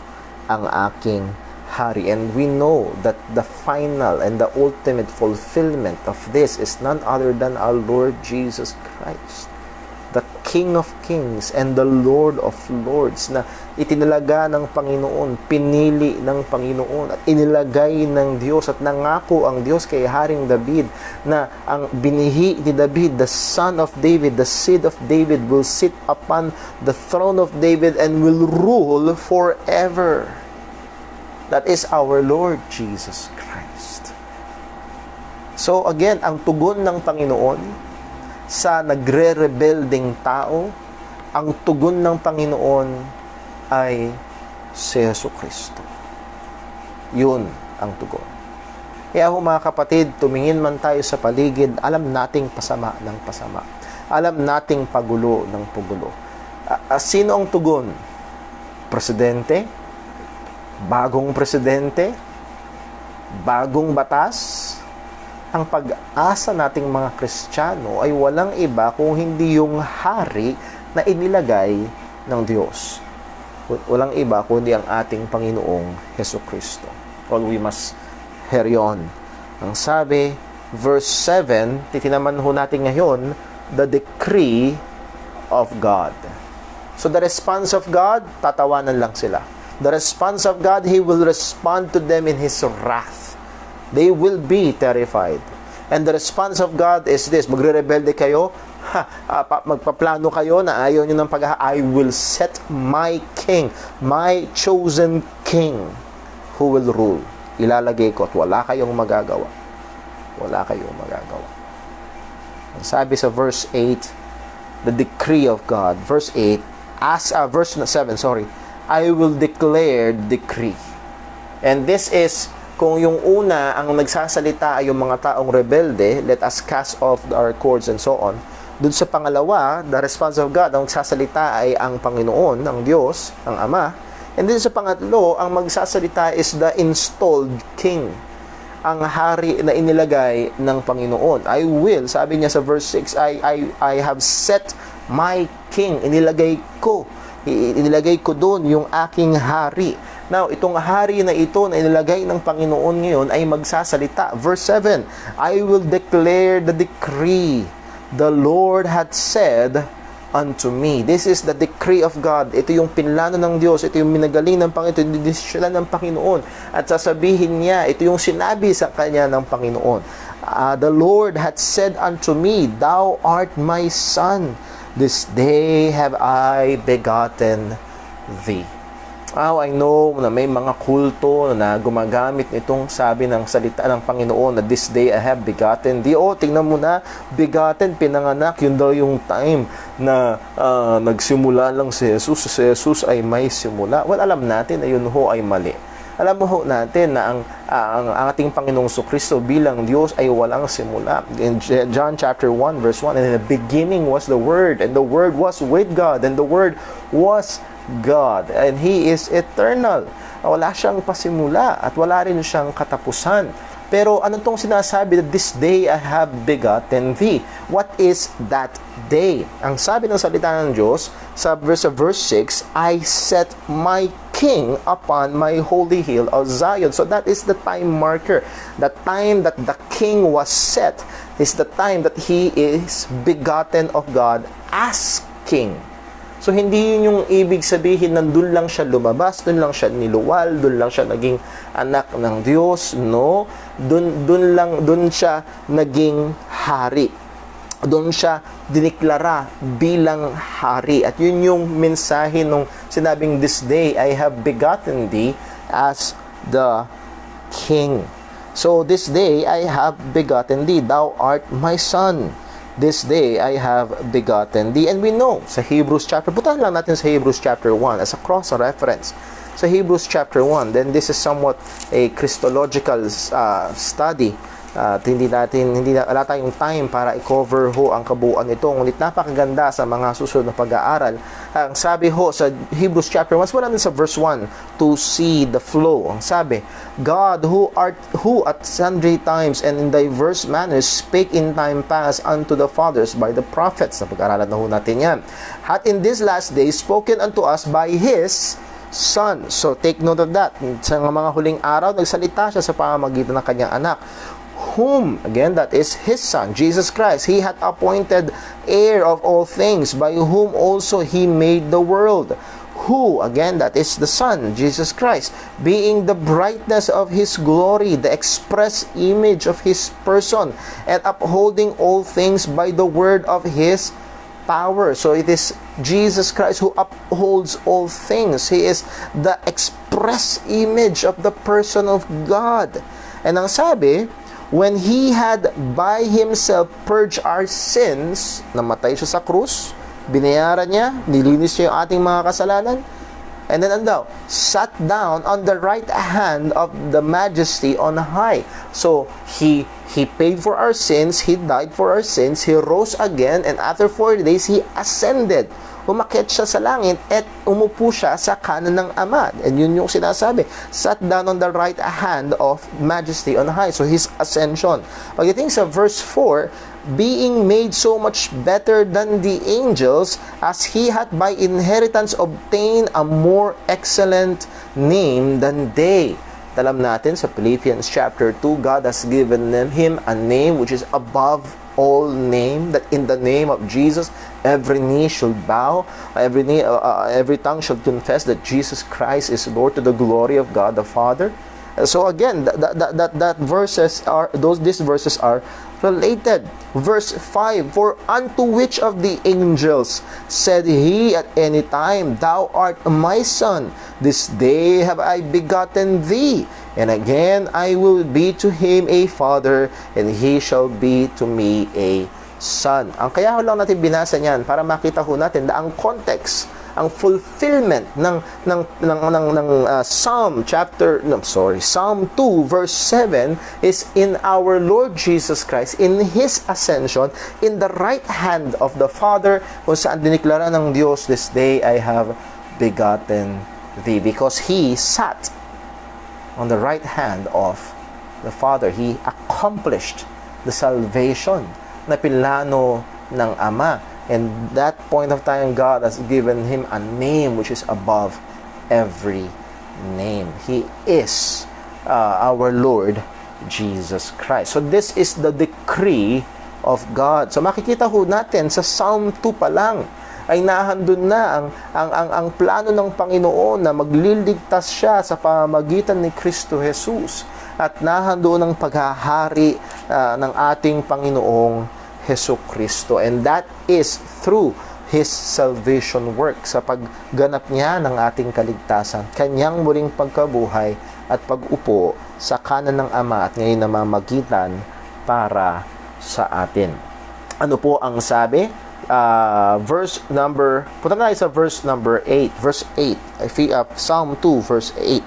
ang aking hari. And we know that the final and the ultimate fulfillment of this is none other than our Lord Jesus Christ, the King of Kings and the Lord of Lords, na itinalaga ng Panginoon, pinili ng Panginoon at inilagay ng Diyos at nangako ang Diyos kay Haring David na ang binihi ni David, the son of David, the seed of David, will sit upon the throne of David and will rule forever. That is our Lord Jesus Christ. So again, ang tugon ng Panginoon sa nagre-rebelding tao, ang tugon ng Panginoon ay si Jesucristo. Yun ang tugon. Kaya mga kapatid, tumingin man tayo sa paligid, alam nating pasama ng pasama. Alam nating pagulo ng pagulo. Sino ang tugon? Presidente? Bagong presidente? Bagong batas? Ang pag-asa nating mga Kristiyano ay walang iba kung hindi yung hari na inilagay ng Diyos. Walang iba kundi ang ating Panginoong Jesucristo. Well, we must carry on. Ang sabi, verse 7, titinaman ho natin ngayon, the decree of God. So the response of God, tatawanan lang sila. The response of God, He will respond to them in His wrath. They will be terrified. And the response of God is this, magre-rebelde kayo, magpaplano kayo na ayaw nyo ng I will set my king, my chosen king, who will rule. Ilalagay ko at wala kayong magagawa. Wala kayong magagawa. Ang sabi sa verse 8, the decree of God. Verse 8, verse 7, I will declare decree. And this is, kung yung una, ang nagsasalita ay yung mga taong rebelde, let us cast off our cords and so on. Doon sa pangalawa, the response of God, ang magsasalita ay ang Panginoon, ang Diyos, ang Ama. And then sa pangatlo, ang magsasalita is the installed king, ang hari na inilagay ng Panginoon. I will, sabi niya sa verse 6, I have set my king, inilagay ko doon yung aking hari. Now, itong hari na ito na inilagay ng Panginoon ngayon ay magsasalita. Verse 7, I will declare the decree the Lord had said unto me. This is the decree of God. Ito yung pinlano ng Diyos. Ito yung minagaling ng Panginoon. Ito yung desisyon ng Panginoon. At sasabihin niya, ito yung sinabi sa kanya ng Panginoon. The Lord had said unto me, Thou art my son. This day have I begotten thee. I know na may mga kulto na gumagamit nitong sabi ng salita ng Panginoon na this day I have begotten thee. Tingnan mo na, begotten, pinanganak, yun daw yung time na nagsimula lang si Jesus. Si Jesus ay may simula. Well, alam natin na yun ho ay mali. Alam mo ho natin na ang ating Panginoong Kristo bilang Diyos ay walang simula. In John chapter 1 verse 1, in the beginning was the Word, and the Word was with God, and the Word was God, and He is eternal. Wala siyang pasimula at wala rin siyang katapusan. Pero ano tong sinasabi that this day I have begotten thee? What is that day? Ang sabi ng salita ng Diyos sa verse 6, I set my king upon my holy hill of Zion. So that is the time marker. The time that the king was set is the time that he is begotten of God as king. So, hindi yun yung ibig sabihin na doon lang siya lumabas, doon lang siya niluwal, doon lang siya naging anak ng Diyos. No, doon siya naging hari. Doon siya diniklara bilang hari. At yun yung mensahe nung sinabing, this day I have begotten thee as the king. So, this day I have begotten thee, thou art my son. This day I have begotten thee. And we know sa Hebrews chapter, puntahan lang natin sa Hebrews chapter 1 as a cross-reference. Sa Hebrews chapter 1, then this is somewhat a Christological study. Wala tayong time para i-cover ang kabuuan nito. Ngunit napakaganda sa mga susunod na pag-aaral. Ang sabi sa Hebrews chapter 1, wala din sa verse 1 to see the flow. Ang sabi, God who at sundry times and in diverse manners spake in time past unto the fathers by the prophets. Napag-aralan na natin yan. Hath in this last day spoken unto us by His Son. So take note of that. Sa mga huling araw, nagsalita siya sa pamamagitan ng kanyang anak, whom, again, that is His Son, Jesus Christ, He hath appointed heir of all things, by whom also He made the world. Who, again, that is the Son, Jesus Christ, being the brightness of His glory, the express image of His person, and upholding all things by the word of His power. So it is Jesus Christ who upholds all things. He is the express image of the person of God. And ang sabi, when He had by Himself purged our sins, namatay siya sa krus, binayaran niya, nilinis niya yung ating mga kasalanan, and then sat down on the right hand of the Majesty on high. So, He paid for our sins, He died for our sins, He rose again, and after 40 days, He ascended. Umakyat siya sa langit at umupo siya sa kanan ng Ama. And yun yung sinasabi, sat down on the right hand of Majesty on high. So His ascension. Pagdating sa verse 4, being made so much better than the angels, as He hath by inheritance obtained a more excellent name than they. Alam natin sa Philippians chapter 2, God has given Him a name which is above all name, that in the name of Jesus every knee should bow, every tongue should confess that Jesus Christ is Lord, to the glory of God the Father. So again, these verses are related. Verse 5, for unto which of the angels said He at any time, thou art my son, this day have I begotten thee, and again I will be to him a father, and he shall be to me a son. Ang kaya lang natin binasa niyan para makita ho natin na ang context, ang fulfillment ng Psalm 2 verse 7 is in our Lord Jesus Christ, in His ascension, in the right hand of the Father, kung saan diniklara ng Diyos, this day I have begotten thee, because He sat on the right hand of the Father. He accomplished the salvation na pinlano ng Ama. And that point of time, God has given Him a name which is above every name. He is our Lord Jesus Christ. So this is the decree of God. So makikita ho natin sa Psalm 2 pa lang ay nahandun na ang plano ng Panginoon na magliligtas siya sa pamamagitan ni Kristo Jesus, at nahandun ang paghahari ng ating Panginoong Hesus Kristo, and that is through His salvation work, sa pagganap niya ng ating kaligtasan, kanyang muling pagkabuhay at pag-upo sa kanan ng Ama, at ngayon namamagitan para sa atin. Ano po ang sabi? Punta na tayo sa verse number 8. Verse 8, Psalm 2 verse 8.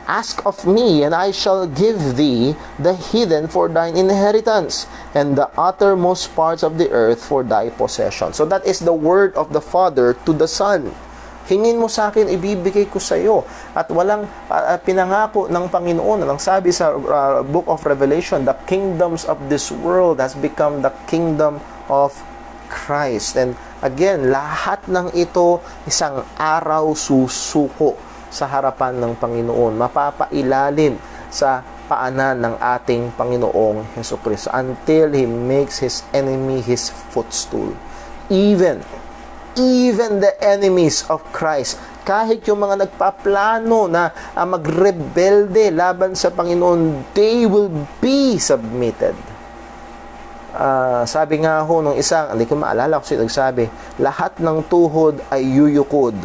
Ask of me, and I shall give thee the heathen for thine inheritance, and the uttermost parts of the earth for thy possession. So that is the word of the Father to the Son. Hingin mo sa akin, ibibigay ko sa iyo. At walang pinangako ng Panginoon. Ang sabi sa Book of Revelation, the kingdoms of this world has become the kingdom of Christ. And again, lahat ng ito, isang araw susuko sa harapan ng Panginoon. Mapapailalim sa paanan ng ating Panginoong Hesukristo until He makes His enemy His footstool. Even the enemies of Christ, kahit yung mga nagpaplano na magrebelde laban sa Panginoon, they will be submitted. Sabi nga ho nung isang, hindi ko maalala kung sino nagsabi, lahat ng tuhod ay yuyukod.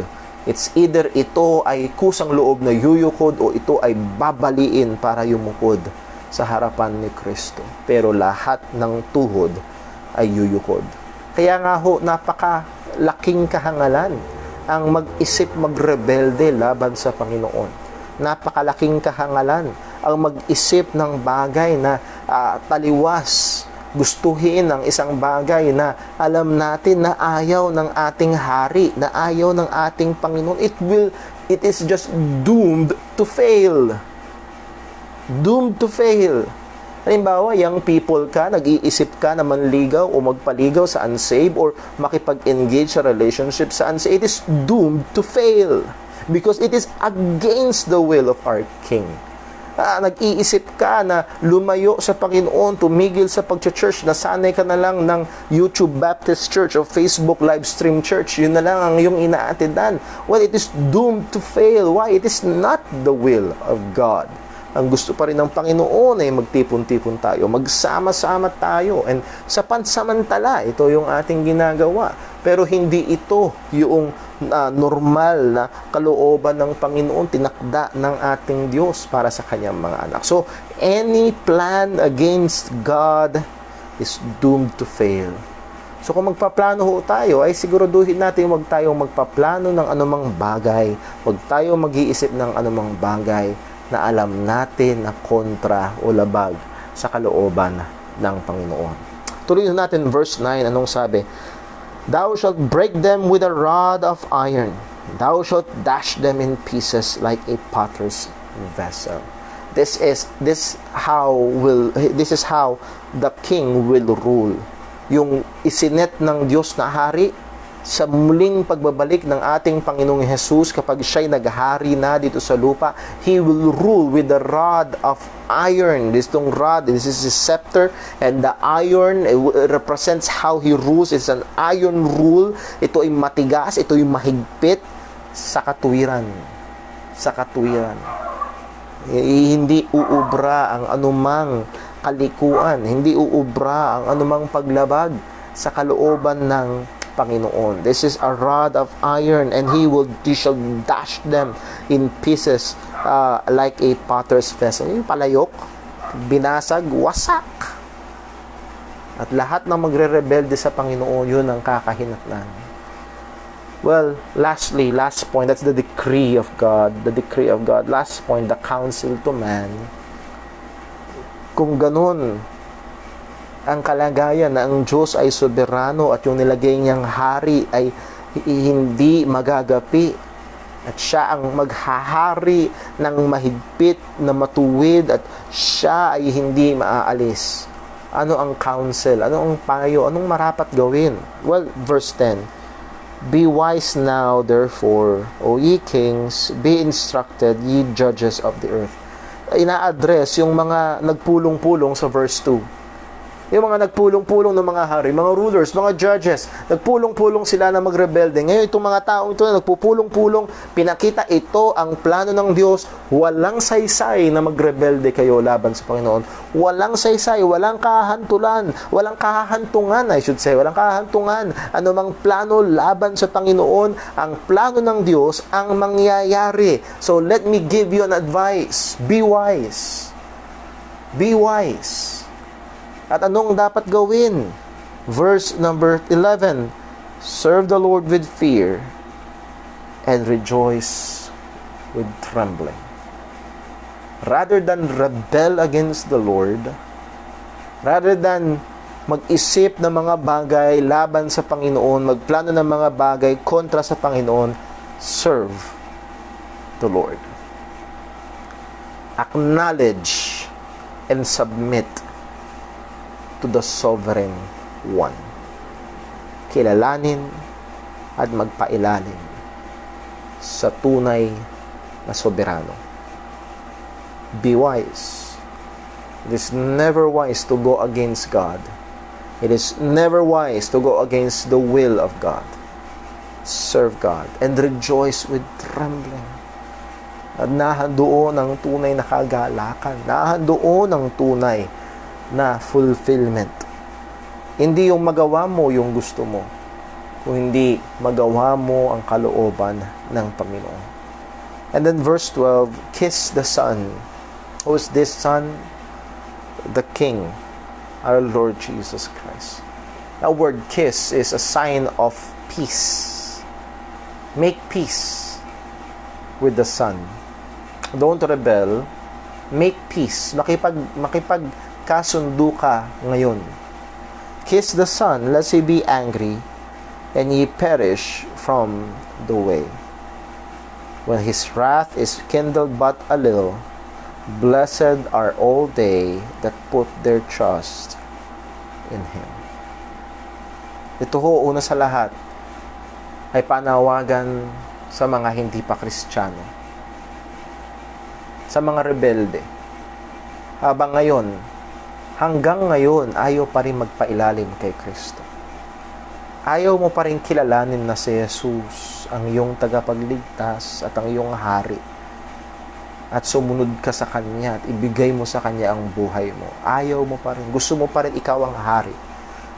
It's either ito ay kusang loob na yuyukod o ito ay babaliin para yumukod sa harapan ni Kristo. Pero lahat ng tuhod ay yuyukod. Kaya nga ho, napakalaking kahangalan ang mag-isip magrebelde laban sa Panginoon. Napakalaking kahangalan ang mag-isip ng bagay na taliwas, gustuhin ang isang bagay na alam natin na ayaw ng ating hari, na ayaw ng ating Panginoon. It is just doomed to fail. Doomed to fail. Halimbawa, young people ka, nag-iisip ka na manligaw o magpaligaw sa unsaved or makipag-engage sa relationship sa unsaved, it is doomed to fail because it is against the will of our King. Nag-iisip ka na lumayo sa Panginoon, tumigil sa pag-church, nasanay ka na lang ng YouTube Baptist Church o Facebook live stream church, yun na lang ang iyong inaatidan. Well, it is doomed to fail. Why? It is not the will of God. Ang gusto pa rin ng Panginoon ay magtipon-tipon tayo, magsama-sama tayo, and sa pansamantala, ito yung ating ginagawa. Pero hindi ito yung normal na kalooban ng Panginoon, tinakda ng ating Diyos para sa kanyang mga anak. So, any plan against God is doomed to fail. So, kung magpaplano ho tayo, ay siguraduhin natin huwag tayong magpaplano ng anumang bagay, huwag tayong mag-iisip ng anumang bagay na alam natin na kontra o labag sa kalooban ng Panginoon. Tuloy natin verse 9, anong sabi? Thou shalt break them with a rod of iron. Thou shalt dash them in pieces like a potter's vessel. This is how the king will rule. Yung isinet ng Diyos na hari sa muling pagbabalik ng ating Panginoong Jesus, kapag siya'y naghari na dito sa lupa, He will rule with the rod of iron. This is His scepter, and the iron represents how He rules. It's an iron rule. Ito ay matigas, ito ay mahigpit sa katuwiran. Sa katuwiran. Hindi uubra ang anumang kalikuan, hindi uubra ang anumang paglabag sa kalooban ng Panginoon. This is a rod of iron, and He shall dash them in pieces like a potter's vessel. Yung palayok, binasag, wasak. At lahat ng magre-rebelde sa Panginoon, yun ang kakahinatnan. Well, last point, that's the decree of God. The decree of God. Last point, the counsel to man. Kung ganun ang kalagayan na ang Diyos ay soberano at yung nilagay niyang hari ay hindi magagapi at siya ang maghahari ng mahigpit na matuwid at siya ay hindi maaalis. Ano ang counsel? Ano ang payo? Anong marapat gawin? Well, verse 10. Be wise now, therefore, O ye kings, be instructed, ye judges of the earth. Ina-address yung mga nagpulong-pulong sa verse 2. Yung mga nagpulong-pulong ng mga hari, mga rulers, mga judges, nagpulong-pulong sila na magrebelde. Ngayon, itong mga taong ito na nagpupulong-pulong, pinakita ito ang plano ng Diyos. Walang saysay na magrebelde kayo laban sa Panginoon. Walang saysay, walang kahantulan, walang kahantungan, walang kahantungan. Ano mang plano laban sa Panginoon, ang plano ng Diyos ang mangyayari. So, let me give you an advice. Be wise. Be wise. At anong dapat gawin? Verse number 11, serve the Lord with fear and rejoice with trembling. Rather than rebel against the Lord, rather than mag-isip ng mga bagay laban sa Panginoon, magplano ng mga bagay kontra sa Panginoon, serve the Lord. Acknowledge and submit to the Sovereign One. Kilalanin at magpailalim sa tunay na soberano. Be wise. It is never wise to go against God. It is never wise to go against the will of God. Serve God and rejoice with trembling. At nahandoon ang tunay na kagalakan. Nahandoon ang tunay na fulfillment. Hindi yung magawa mo yung gusto mo, kung hindi magawa mo ang kalooban ng Panginoon. And then verse 12, kiss the Son. Who is this Son? The King, our Lord Jesus Christ. That word kiss is a sign of peace. Make peace with the Son. Don't rebel. Make peace. Makipagkasundo ka ngayon. Kiss the Son, lest he be angry, and ye perish from the way. When his wrath is kindled but a little, blessed are all they that put their trust in Him. Ito ho, una sa lahat, ay panawagan sa mga hindi pa Kristiyano, sa mga rebelde. Habang ngayon, hanggang ngayon, ayaw pa rin magpailalim kay Kristo. Ayaw mo pa rin kilalanin na si Jesus ang iyong tagapagligtas at ang iyong hari. At sumunod ka sa Kanya at ibigay mo sa Kanya ang buhay mo. Ayaw mo pa rin. Gusto mo pa rin ikaw ang hari.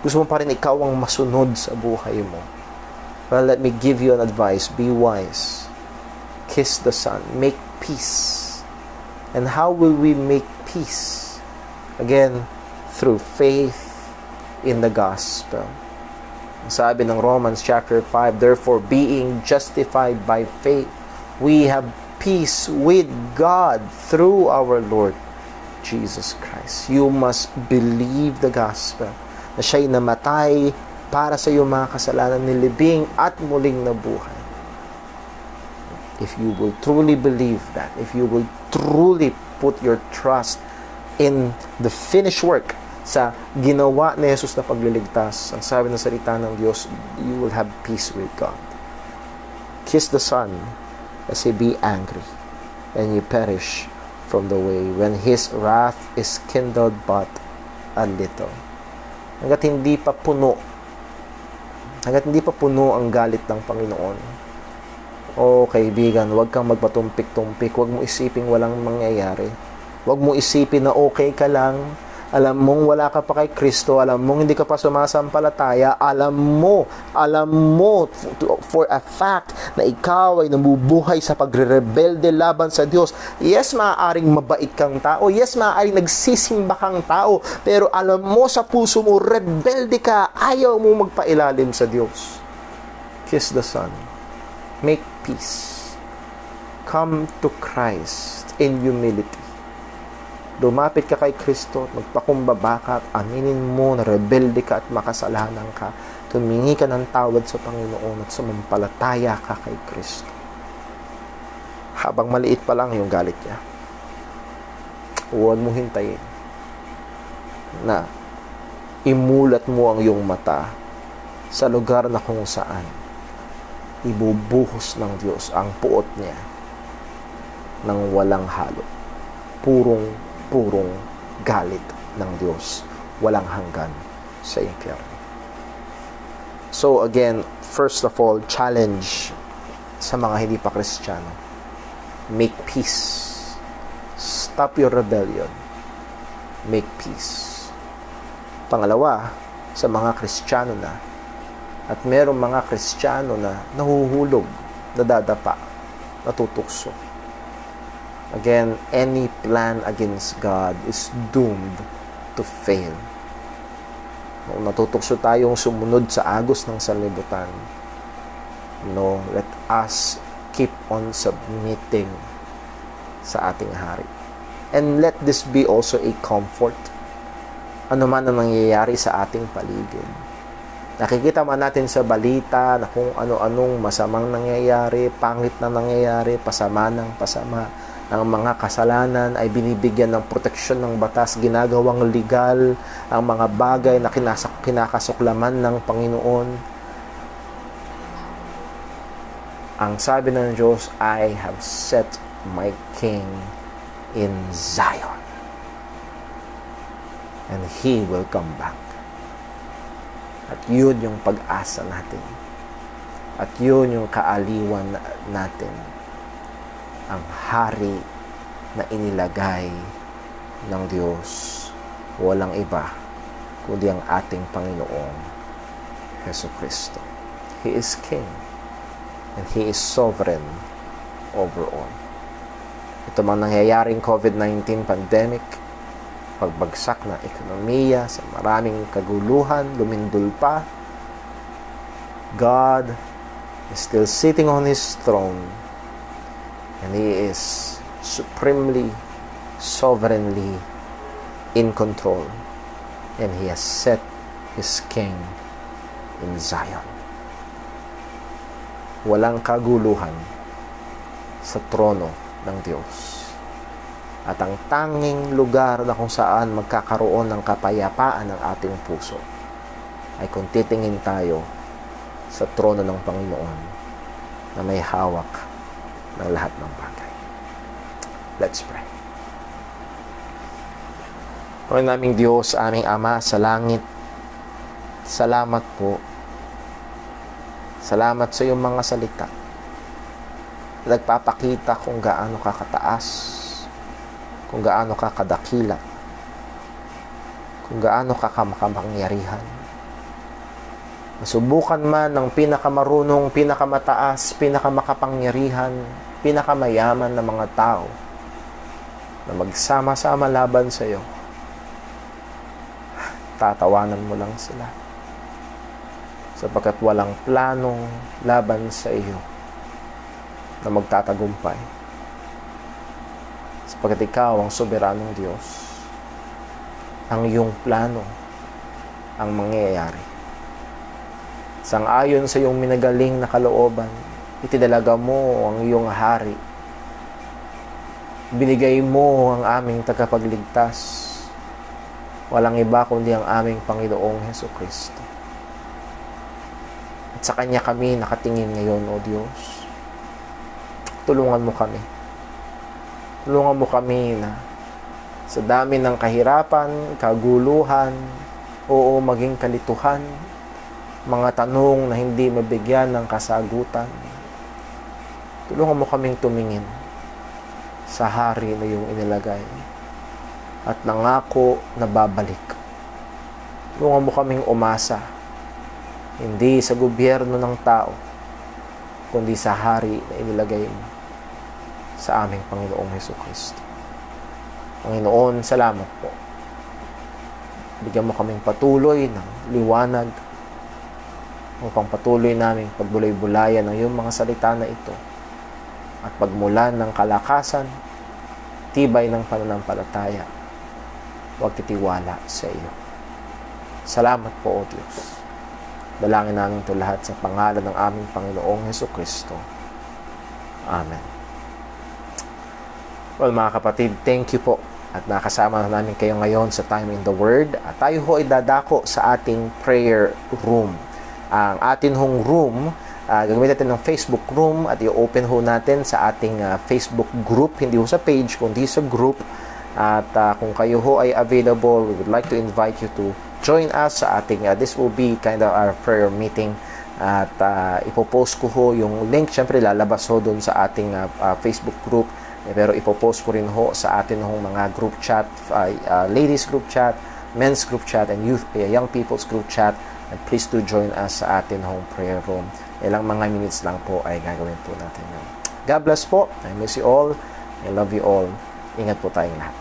Gusto mo pa rin ikaw ang masunod sa buhay mo. Well, let me give you an advice. Be wise. Kiss the Son. Make peace. And how will we make peace? Again, through faith in the gospel. Sabi ng Romans chapter 5, therefore, being justified by faith, we have peace with God through our Lord Jesus Christ. You must believe the gospel, na siya'y namatay para sa iyong mga kasalanan, nilibing at muling nabuhay. If you will truly believe that, if you will truly put your trust in the finished work, sa ginawa ni Jesus na pagliligtas, ang sabi ng salita ng Diyos, you will have peace with God. Kiss the Son, lest he be angry, and you perish from the way, when his wrath is kindled but a little. Hanggat hindi pa puno ang galit ng Panginoon. O kaibigan, huwag kang magpatumpik-tumpik, huwag mo isiping walang mangyayari. Huwag mo isipin na okay ka lang. Alam mong wala ka pa kay Kristo, alam mong hindi ka pa sumasampalataya, alam mo for a fact na ikaw ay nabubuhay sa pagre-rebelde laban sa Diyos. Yes, maaaring mabait kang tao. Yes, maaaring nagsisimba kang tao. Pero alam mo sa puso mo, rebelde ka, ayaw mo magpailalim sa Diyos. Kiss the Son. Make peace. Come to Christ in humility. Lumapit ka kay Kristo, magpakumbaba ka at aminin mo na rebelde ka at makasalanan ka. Tumingi ka ng tawad sa Panginoon at sumampalataya ka kay Kristo. Habang maliit pa lang yung galit niya, huwag mo hintayin na imulat mo ang iyong mata sa lugar na kung saan ibubuhos ng Diyos ang puot niya ng walang halo. Purong galit ng Diyos, walang hanggan sa impyerno. So again, first of all, challenge sa mga hindi pa Kristiyano. Make peace. Stop your rebellion. Make peace. Pangalawa, sa mga Kristiyano na, at merong mga Kristiyano na nahuhulog, nadadapa, natutukso. Again, any plan against God is doomed to fail. Kung natutukso tayong sumunod sa agos ng sanlibutan, let us keep on submitting sa ating hari. And let this be also a comfort. Ano man ang nangyayari sa ating paligid, Nakikita man natin sa balita na kung ano-anong masamang nangyayari, pangit na nangyayari, pasama ng pasama. Ang mga kasalanan ay binibigyan ng proteksyon ng batas, ginagawang legal ang mga bagay na kinakasuklaman ng Panginoon. Ang sabi ng Diyos, I have set my King in Zion. And He will come back. At yun yung pag-asa natin. At yun yung kaaliwan natin. Ang hari na inilagay ng Diyos, walang iba kundi ang ating Panginoong Jesucristo. He is King and He is sovereign over all. Ito mang nangyayaring COVID-19 pandemic, pagbagsak ng ekonomiya sa maraming kaguluhan, lumindol pa, God is still sitting on His throne. And He is supremely, sovereignly in control. And He has set His King in Zion. Walang kaguluhan sa trono ng Diyos. At ang tanging lugar na kung saan magkakaroon ng kapayapaan ng ating puso ay kung titingin tayo sa trono ng Panginoon na may hawak ng lahat ng bagay. Let's pray. Panginoon naming Diyos, aming Ama sa langit, salamat po. Salamat sa iyong mga salita. Nagpapakita kung gaano ka kataas, kung gaano ka kadakila, kung gaano ka makapangyarihan. Masubukan man ng pinakamarunong, pinakamataas, pinakamakapangyarihan, pinakamayaman na mga tao na magsama-sama laban sa iyo, tatawanan mo lang sila. Sapagkat walang planong laban sa iyo na magtatagumpay. Sapagkat ikaw ang soberanong Diyos. Ang iyong plano ang mangyayari. Sang-ayon sa iyong minagaling na kalooban, itinalaga mo ang iyong hari. Binigay mo ang aming tagapagligtas. Walang iba kundi ang aming Panginoong Jesucristo. At sa Kanya kami nakatingin ngayon, O Diyos. Tulungan mo kami. Tulungan mo kami na sa dami ng kahirapan, kaguluhan, o maging kalituhan, mga tanong na hindi mabigyan ng kasagutan. Tulungan mo kaming tumingin sa hari na iyong inilagay at nangako na babalik. Tulungan mo kaming umasa hindi sa gobyerno ng tao kundi sa hari na inilagay mo sa aming Panginoong Jesucristo. Panginoon, salamat po. Bigyan mo kaming patuloy ng liwanag upang patuloy naming pagbulay-bulayan ng iyong mga salita na ito at pagmulan ng kalakasan, tibay ng pananampalataya, huwag titiwala sa iyo. Salamat po, O Diyos. Dalangin namin ito lahat sa pangalan ng aming Panginoong Jesucristo. Amen. Well, mga kapatid, thank you po at nakasama na namin kayo ngayon sa Time in the Word. At tayo ho ay dadako sa ating prayer room. Ang atin hong room, gagamitin natin ng Facebook room at i-open ho natin sa ating Facebook group, hindi ho sa page, kundi sa group. At kung kayo ho ay available, we would like to invite you to join us sa ating, this will be kind of our prayer meeting. At ipopost ko ho yung link, syempre lalabas ho doon sa ating Facebook group. Pero ipopost ko rin ho sa atin hong mga group chat, ladies group chat, men's group chat, and youth, young people's group chat. And please do join us sa atin home prayer room. Ilang mga minutes lang po ay gagawin po natin yun. God bless po. I miss you all. I love you all. Ingat po tayong lahat.